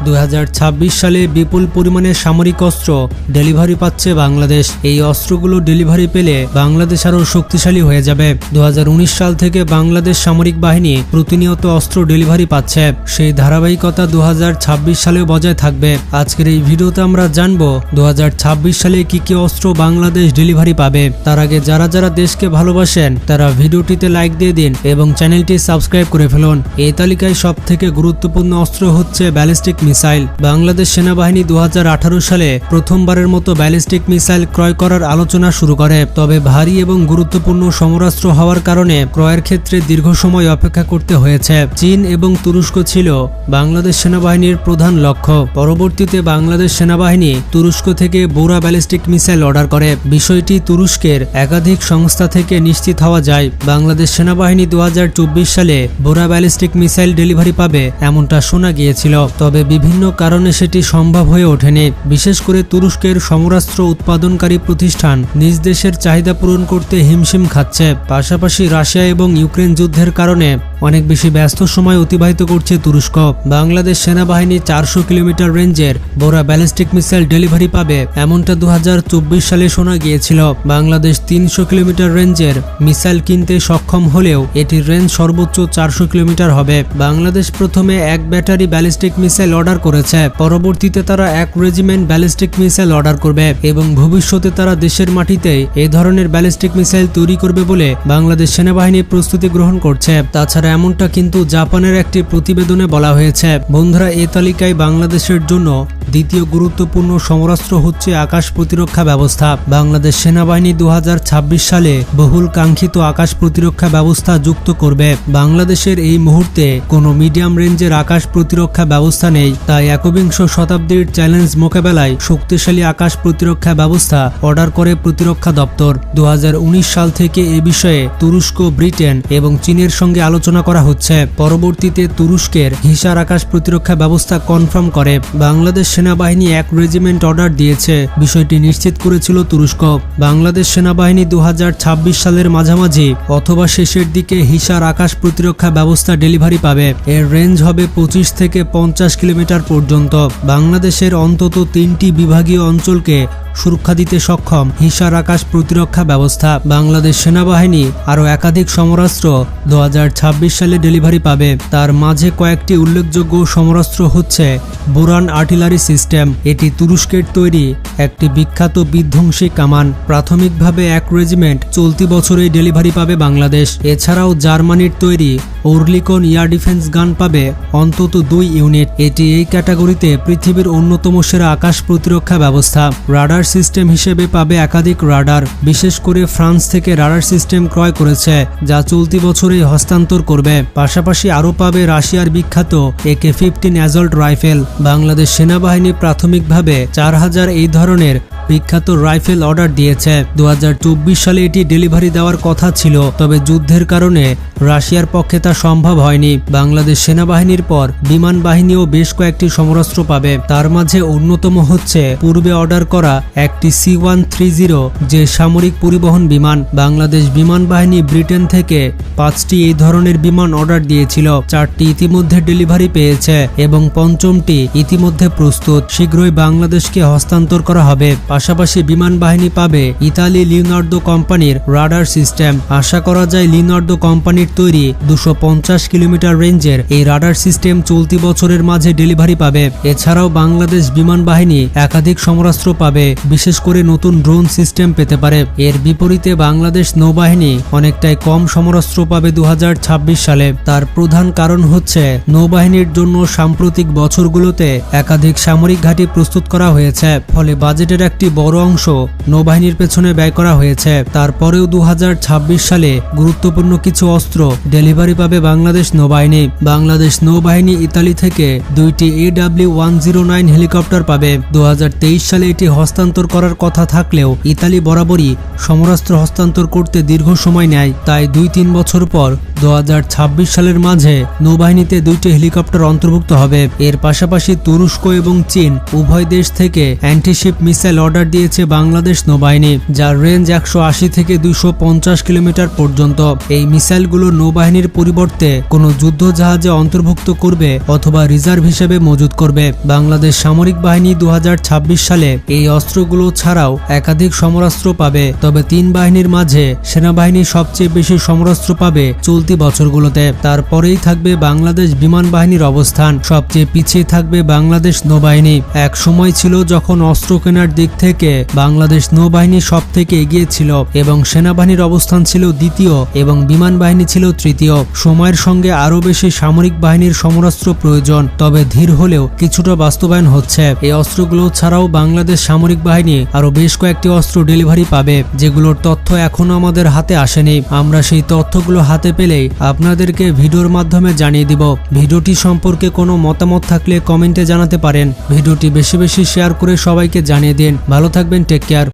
2026 সালে বিপুল পরিমাণে সামরিক অস্ত্র ডেলিভারি পাচ্ছে বাংলাদেশ। এই অস্ত্রগুলো ডেলিভারি পেলে বাংলাদেশ আরও শক্তিশালী হয়ে যাবে। 2019 সাল থেকে বাংলাদেশ সামরিক বাহিনী প্রতিনিয়ত অস্ত্র ডেলিভারি পাচ্ছে। সেই ধারাবাহিকতা 2026 সালেও বজায় থাকবে। আজকের এই ভিডিওতে আমরা জানবো 2026 সালে কি কি অস্ত্র বাংলাদেশ ডেলিভারি পাবে। তার আগে যারা যারা দেশকে ভালোবাসেন তারা ভিডিওটিতে লাইক দিয়ে দিন এবং চ্যানেলটি সাবস্ক্রাইব করে ফেলুন। এই তালিকায় সবথেকে গুরুত্বপূর্ণ অস্ত্র হচ্ছে ব্যালিস্টিক মিসাইল। বাংলাদেশ সেনাবাহিনী 2018 সালে প্রথমবারের মতো ব্যালিস্টিক মিসাইল ক্রয় করার আলোচনা শুরু করে। তবে ভারী এবং গুরুত্বপূর্ণ সমরাস্ত্র হওয়ার কারণে ক্রয়ের ক্ষেত্রে দীর্ঘ সময় অপেক্ষা করতে হয়েছে। চীন এবং তুরস্ক ছিল বাংলাদেশ সেনাবাহিনীর প্রধান লক্ষ্য। পরবর্তীতে বাংলাদেশ সেনাবাহিনী তুরস্ক থেকে বোরা ব্যালিস্টিক মিসাইল অর্ডার করে। বিষয়টি তুরস্কের একাধিক সংস্থা থেকে নিশ্চিত হওয়া যায়। বাংলাদেশ সেনাবাহিনী 2024 সালে বোরা ব্যালিস্টিক মিসাইল ডেলিভারি পাবে এমনটা শোনা গিয়েছিল। তবে বিভিন্ন কারণে সেটি সম্ভব হয়ে ওঠেনি। বিশেষ করে তুরস্কের সমরাস্ত্র উৎপাদনকারী প্রতিষ্ঠান নিজ দেশের চাহিদা পূরণ করতে হিমশিম খাচ্ছে। পাশাপাশি রাশিয়া এবং ইউক্রেন যুদ্ধের কারণে অনেক বেশি ব্যস্ত সময় অতিবাহিত করছে তুরস্ক। বাংলাদেশ সেনাবাহিনী 400 কিলোমিটার রেঞ্জের বোরা ব্যালিস্টিক মিসাইল ডেলিভারি পাবে এমনটা 2024 সালে শোনা গিয়েছিল। বাংলাদেশ 300 কিলোমিটার রেঞ্জের মিসাইল কিনতে সক্ষম হলেও এটির রেঞ্জ সর্বোচ্চ 400 কিলোমিটার হবে। বাংলাদেশ প্রথমে এক ব্যাটারি ব্যালিস্টিক মিসাইল অর্ডার করেছে। পরবর্তীতে তারা এক রেজিমেন্ট ব্যালিস্টিক মিসাইল অর্ডার করবে এবং ভবিষ্যতে তারা দেশের মাটিতে এ ধরনের ব্যালিস্টিক মিসাইল তৈরি করবে বলে বাংলাদেশ সেনাবাহিনী প্রস্তুতি গ্রহণ করছে। তাছাড়া এমনটা কিন্তু জাপানের একটি প্রতিবেদনে বলা হয়েছে। বন্ধুরা, এই তালিকায় বাংলাদেশের জন্য দ্বিতীয় গুরুত্বপূর্ণ সমরাস্ত্র হচ্ছে আকাশ প্রতিরক্ষা ব্যবস্থা। বাংলাদেশ সেনাবাহিনী 2026 সালে বহুল কাঙ্ক্ষিত আকাশ প্রতিরক্ষা ব্যবস্থা যুক্ত করবে। বাংলাদেশের এই মুহূর্তে কোনো মিডিয়াম রেঞ্জের আকাশ প্রতিরক্ষা ব্যবস্থা নেই। তাই একবিংশ শতাব্দীর চ্যালেঞ্জ মোকাবেলায় শক্তিশালী আকাশ প্রতিরক্ষা ব্যবস্থা অর্ডার করে প্রতিরক্ষা দপ্তর। 2019 সাল থেকে এ বিষয়ে তুরস্ক, ব্রিটেন এবং চীনের সঙ্গে আলোচনা করা হচ্ছে। পরবর্তীতে তুরস্কের হিসার আকাশ প্রতিরক্ষা ব্যবস্থা কনফার্ম করে। বাংলাদেশ সেনাবাহিনী এক রেজিমেন্ট অর্ডার দিয়েছে, বিষয়টি নিশ্চিত করেছিল তুরস্ক। বাংলাদেশ সেনাবাহিনী 2026 সালের মাঝামাঝি অথবা শেষের দিকে হিসার আকাশ প্রতিরক্ষা ব্যবস্থা ডেলিভারি পাবে। এর রেঞ্জ হবে 25 থেকে 50 কিলোমিটার পর্যন্ত। বাংলাদেশের অন্তত 3টি বিভাগীয় অঞ্চলকে সুরক্ষা দিতে সক্ষম হিসার আকাশ প্রতিরক্ষা ব্যবস্থা। বাংলাদেশ সেনাবাহিনী আরও একাধিক সমরাস্ত্র 2026 সালে ডেলিভারি পাবে। তার মাঝে কয়েকটি উল্লেখযোগ্য সমরাস্ত্র হচ্ছে বুরান আর্টিলারি সিস্টেম। এটি তুরস্কের তৈরি একটি বিখ্যাত বিধ্বংসী কামান। প্রাথমিকভাবে এক রেজিমেন্ট চলতি বছরেই ডেলিভারি পাবে বাংলাদেশ। এছাড়াও জার্মানির তৈরি ওরলিকন এয়ার ডিফেন্স গান পাবে অন্তত 2 ইউনিট। এটি এই ক্যাটাগরিতে পৃথিবীর অন্যতম সেরা আকাশ প্রতিরক্ষা ব্যবস্থা। রাডার সিস্টেম হিসেবে পাবে একাধিক রাডার। বিশেষ করে ফ্রান্স থেকে রাডার সিস্টেম ক্রয় করেছে, যা চলতি বছরেই হস্তান্তর করবে। পাশাপাশি আরও পাবে রাশিয়ার বিখ্যাত AK-15 অ্যাসল্ট রাইফেল। বাংলাদেশ সেনাবাহিনী প্রাথমিকভাবে 4000 এই ধরনের বিখ্যাত রাইফেল অর্ডার দিয়েছে। 2024 সালে এটি ডেলিভারি দেওয়ার কথা ছিল, তবে যুদ্ধের কারণে রাশিয়ার পক্ষে তা সম্ভব হয়নি। বাংলাদেশ সেনাবাহিনীর পর বিমান বাহিনীও বেশ কয়েকটি সমরাস্ত্র পাবে। তার মাঝে অন্যতম হচ্ছে পূর্বে অর্ডার করা একটি C-130 যে সামরিক পরিবহন বিমান। বাংলাদেশ বিমান বাহিনী ব্রিটেন থেকে 5টি এই ধরনের বিমান অর্ডার দিয়েছিল। 4টি ইতিমধ্যে ডেলিভারি পেয়েছে এবং 5মটি ইতিমধ্যে প্রস্তুত। শীঘ্রই বাংলাদেশকে হস্তান্তর করা হবে। পাশাপাশি বিমান বাহিনী পাবে ইতালি লিওনার্দো কোম্পানির রাডার সিস্টেম। আশা করা যায় লিওনার্দো কোম্পানির তৈরি 250 কিলোমিটার রেঞ্জের এই রাডার সিস্টেম চলতি বছরের মাঝে ডেলিভারি পাবে। এছাড়াও বাংলাদেশ বিমান বাহিনী একাধিক সমরাস্ত্র পাবে, বিশেষ করে নতুন ড্রোন সিস্টেম পেতে পারে। এর বিপরীতে বাংলাদেশ নৌবাহিনী অনেকটাই কম সমরাস্ত্র পাবে 2026 সালে। তার প্রধান কারণ হচ্ছে নৌবাহিনীর জন্য সাম্প্রতিক বছরগুলোতে একাধিক সামরিক ঘাঁটি প্রস্তুত করা হয়েছে, ফলে বাজেটের একটি বড় অংশ নৌবাহিনীর পেছনে ব্যয় করা হয়েছে। তারপরেও 2026 সালে গুরুত্বপূর্ণ কিছু অস্ত্র ডেলিভারি পাবে বাংলাদেশ নৌবাহিনী। বাংলাদেশ নৌবাহিনী ইতালি থেকে 2টি AW109 হেলিকপ্টার পাবে। 2023 সালে এটি হস্তান্তর করার কথা থাকলেও ইতালি বরাবরই সমরাস্ত্র হস্তান্তর করতে দীর্ঘ সময় নেয়। তাই 2-3 বছর পর 2026 সালের মাঝে নৌবাহিনীতে 2টি হেলিকপ্টার অন্তর্ভুক্ত হবে। এর পাশাপাশি তুরস্ক এবং চীন উভয় দেশ থেকে অ্যান্টিশিপ মিসাইল অর্ডার অর্ডার দিয়েছে বাংলাদেশ নৌবাহিনী, যার রেঞ্জ 180 থেকে 250 কিলোমিটার পর্যন্ত। এই মিসাইলগুলো নৌবাহিনীর পরিবর্তে কোনো যুদ্ধ জাহাজে অন্তর্ভুক্ত করবে অথবা রিজার্ভ হিসেবে মজুত করবে। বাংলাদেশ সামরিক বাহিনী 2026 সালে এই অস্ত্রগুলো ছাড়াও একাধিক সমরাস্ত্র পাবে। তবে 3 বাহিনীর মাঝে সেনাবাহিনী সবচেয়ে বেশি সমরাস্ত্র পাবে চলতি বছরগুলোতে। তারপরেই থাকবে বাংলাদেশ বিমান বাহিনীর অবস্থান, সবচেয়ে পিছিয়ে থাকবে বাংলাদেশ নৌবাহিনী। এক সময় ছিল যখন অস্ত্র কেনার দিক থেকে বাংলাদেশ নৌবাহিনী সব থেকে এগিয়ে ছিল এবং সেনাবাহিনীর অবস্থান ছিল দ্বিতীয় এবং বিমান বাহিনী ছিল তৃতীয়। সময়ের সঙ্গে আরও বেশি সামরিক বাহিনীর সমরাস্ত্র প্রয়োজন, তবে ধীর হলেও কিছুটা বাস্তবায়ন হচ্ছে। এই অস্ত্রগুলো ছাড়াও বাংলাদেশ সামরিক বাহিনী আরও বেশ কয়েকটি অস্ত্র ডেলিভারি পাবে, যেগুলোর তথ্য এখনো আমাদের হাতে আসেনি। আমরা সেই তথ্যগুলো হাতে পেলেই আপনাদেরকে ভিডিওর মাধ্যমে জানিয়ে দিব। ভিডিওটি সম্পর্কে কোনো মতামত থাকলে কমেন্টে জানাতে পারেন। ভিডিওটি বেশি বেশি শেয়ার করে সবাইকে জানিয়ে দিন। ভালো থাকবেন, টেক কেয়ার।